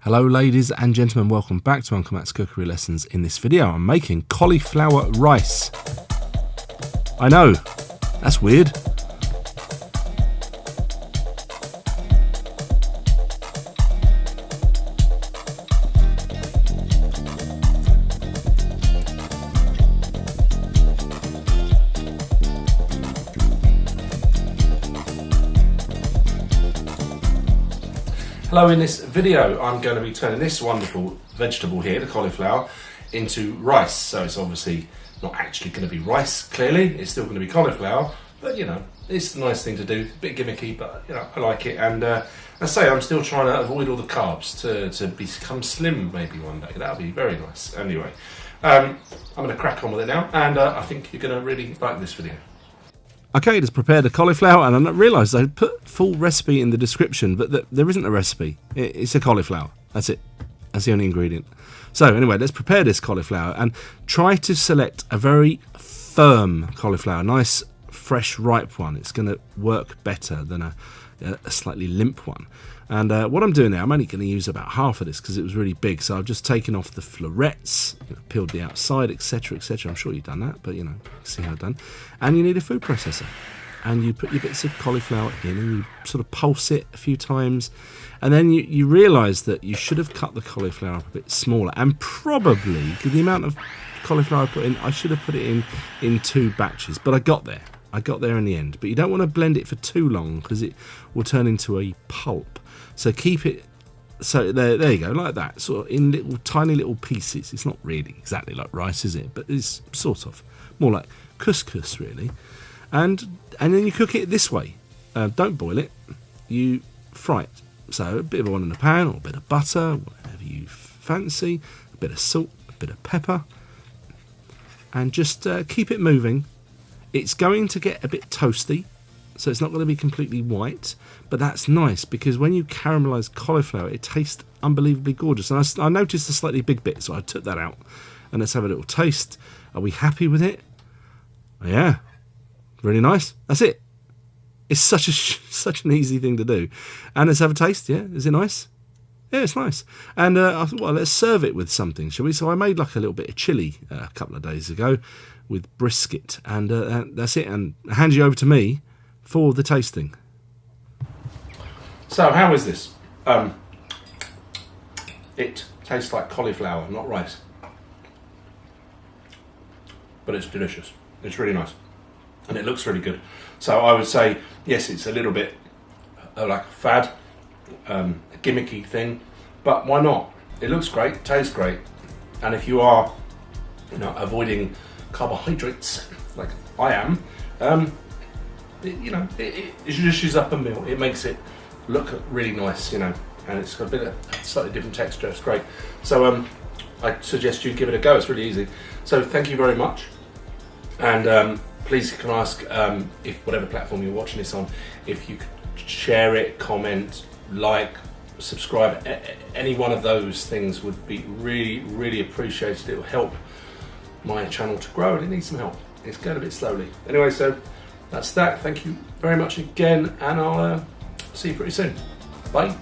Hello ladies and gentlemen, welcome back to Uncle Matt's Cookery Lessons. In this video I'm making cauliflower rice. I know, that's weird. Hello, in this video I'm going to be turning this wonderful vegetable here, the cauliflower, into rice. So it's obviously not actually going to be rice, clearly, it's still going to be cauliflower, but you know, it's a nice thing to do, a bit gimmicky, but you know, I like it. And I say I'm still trying to avoid all the carbs to become slim maybe one day. That would be very nice. Anyway, I'm going to crack on with it now, and I think you're going to really like this video. Okay, just prepared the cauliflower, and I realised I put full recipe in the description, but there isn't a recipe. It's a cauliflower. That's it. That's the only ingredient. So anyway, let's prepare this cauliflower and try to select a very firm cauliflower, nice, fresh, ripe one. It's going to work better than a slightly limp one. And what I'm doing now, I'm only going to use about half of this because it was really big. So I've just taken off the florets, peeled the outside, etc., etc. I'm sure you've done that, but you know, see how done. And you need a food processor. And you put your bits of cauliflower in and you sort of pulse it a few times. And then you realise that you should have cut the cauliflower up a bit smaller. And probably, because the amount of cauliflower I put in, I should have put it in 2 batches. But I got there. I got there in the end. But you don't want to blend it for too long because it will turn into a pulp. So keep it, so there you go, like that, sort of in little tiny little pieces. It's not really exactly like rice, is it? But it's sort of more like couscous, really. And then you cook it this way. Don't boil it. You fry it. So a bit of oil in the pan, or a bit of butter, whatever you fancy. A bit of salt, a bit of pepper, and just keep it moving. It's going to get a bit toasty. So it's not going to be completely white, but that's nice because when you caramelise cauliflower, it tastes unbelievably gorgeous. And I noticed a slightly big bit, so I took that out. And let's have a little taste. Are we happy with it? Yeah, really nice. That's it. It's such an easy thing to do. And let's have a taste. Yeah, is it nice? Yeah, it's nice. And I thought, well, let's serve it with something, shall we? So I made like a little bit of chilli a couple of days ago with brisket, and that's it. And I hand you over to me for the tasting. So how is this? It tastes like cauliflower, not rice. But it's delicious. It's really nice. And it looks really good. So I would say, yes, it's a little bit like a fad, a gimmicky thing, but why not? It looks great, tastes great. And if you are, avoiding carbohydrates, like I am, it dishes up a meal. It makes it look really nice, and it's got a bit of slightly different texture. It's great. So I suggest you give it a go. It's really easy. So thank you very much. And please can I ask, if whatever platform you're watching this on, if you could share it, comment, like, subscribe. Any one of those things would be really, really appreciated. It will help my channel to grow, and it needs some help. It's going a bit slowly. Anyway, so that's that. Thank you very much again, and I'll see you pretty soon. Bye.